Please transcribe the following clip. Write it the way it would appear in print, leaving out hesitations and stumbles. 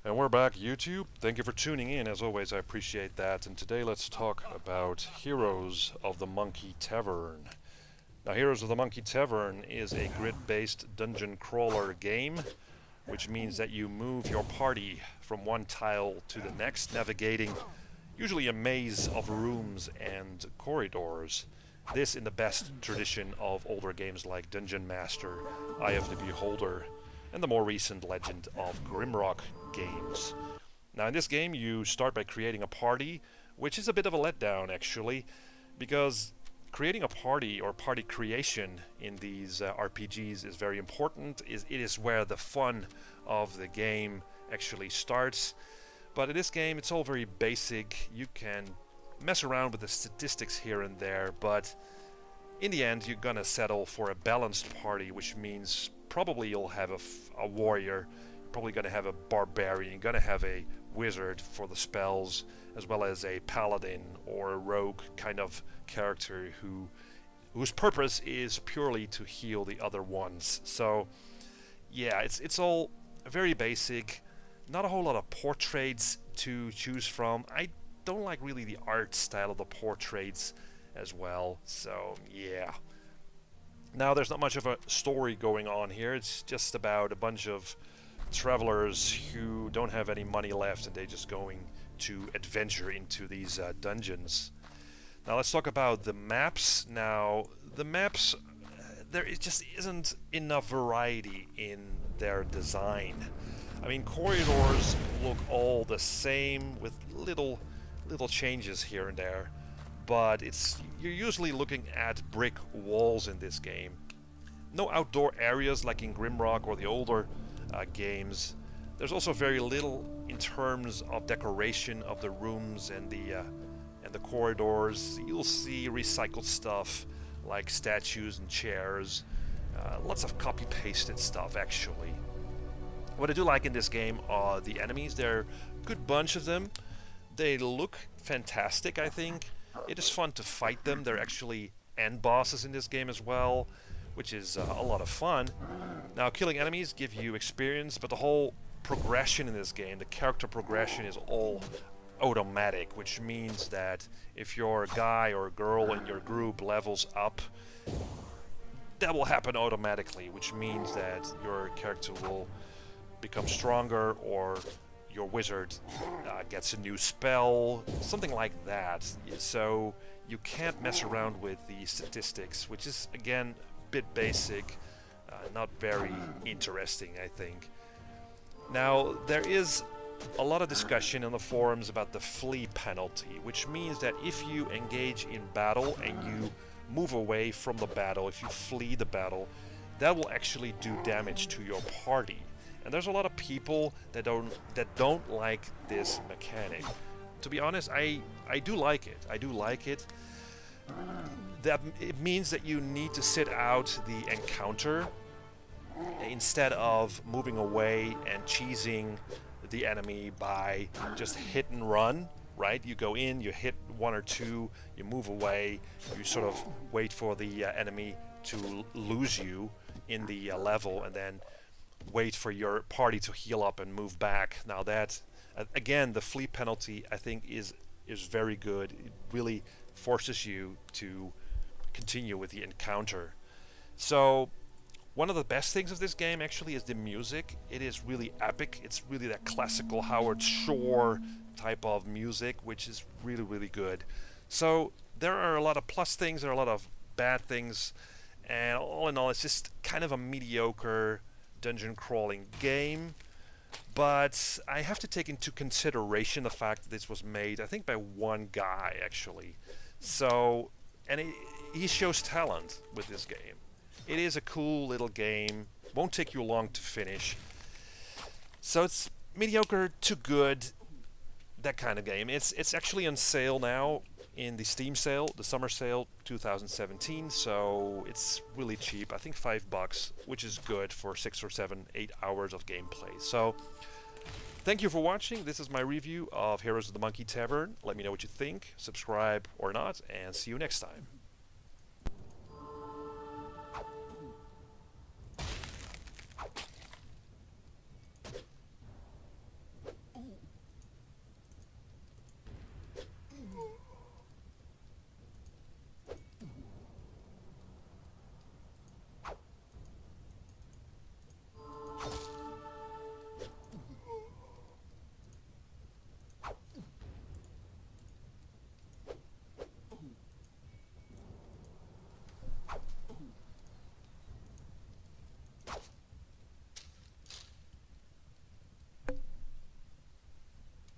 And we're back, YouTube. Thank you for tuning in. As always, I appreciate that. And today let's talk about Heroes of the Monkey Tavern. Now, Heroes of the Monkey Tavern is a grid-based dungeon crawler game, which means that you move your party from one tile to the next, navigating usually a maze of rooms and corridors. This in the best tradition of older games like Dungeon Master, Eye of the Beholder, and the more recent Legend of Grimrock games. Now in this game you start by creating a party, which is a bit of a letdown actually, because creating a party or party creation in these RPGs is very important. It is where the fun of the game actually starts. But in this game it's all very basic. You can mess around with the statistics here and there, but in the end you're gonna settle for a balanced party, which means probably you'll have a warrior, you're probably going to have a barbarian, you're going to have a wizard for the spells, as well as a paladin or a rogue kind of character whose purpose is purely to heal the other ones. So yeah, it's all very basic, not a whole lot of portraits to choose from. I don't like really the art style of the portraits as well, so yeah. Now, there's not much of a story going on here. It's just about a bunch of travelers who don't have any money left and they're just going to adventure into these dungeons. Now, let's talk about the maps. Now, the maps, just isn't enough variety in their design. I mean, corridors look all the same with little changes here and there. But you're usually looking at brick walls in this game. No outdoor areas like in Grimrock or the older games. There's also very little in terms of decoration of the rooms and the corridors. You'll see recycled stuff like statues and chairs. Lots of copy-pasted stuff actually. What I do like in this game are the enemies. There are a good bunch of them. They look fantastic, I think. It is fun to fight them. They're actually end bosses in this game as well, which is a lot of fun. Now, killing enemies give you experience, but the whole progression in this game, the character progression, is all automatic, which means that if your guy or girl in your group levels up, that will happen automatically, which means that your character will become stronger, or your wizard gets a new spell, something like that. So you can't mess around with the statistics, which is again a bit basic, not very interesting, I think. Now, there is a lot of discussion in the forums about the flee penalty, which means that if you engage in battle and you move away from the battle, if you flee the battle, that will actually do damage to your party. And there's a lot of people that don't like this mechanic. To be honest, I do like it. I do like it. That it means that you need to sit out the encounter instead of moving away and cheesing the enemy by just hit and run, right? You go in, you hit one or two, you move away, you sort of wait for the enemy to lose you in the level, and then wait for your party to heal up and move back. Now that, again, the flee penalty I think is very good. It really forces you to continue with the encounter. So one of the best things of this game actually is the music. It is really epic. It's really that classical Howard Shore type of music, which is really good. So there are a lot of plus things, there are a lot of bad things, and all in all it's just kind of a mediocre dungeon crawling game. But I have to take into consideration the fact that this was made, I think, by one guy actually. So, and he shows talent with this game. It is a cool little game, won't take you long to finish. So it's mediocre to good, that kind of game. It's actually on sale now in the Steam sale, the summer sale 2017, so it's really cheap. I think $5, which is good for 6 or 7, 8 hours of gameplay. So thank you for watching. This is my review of Heroes of the Monkey Tavern. Let me know what you think, subscribe or not, and see you next time.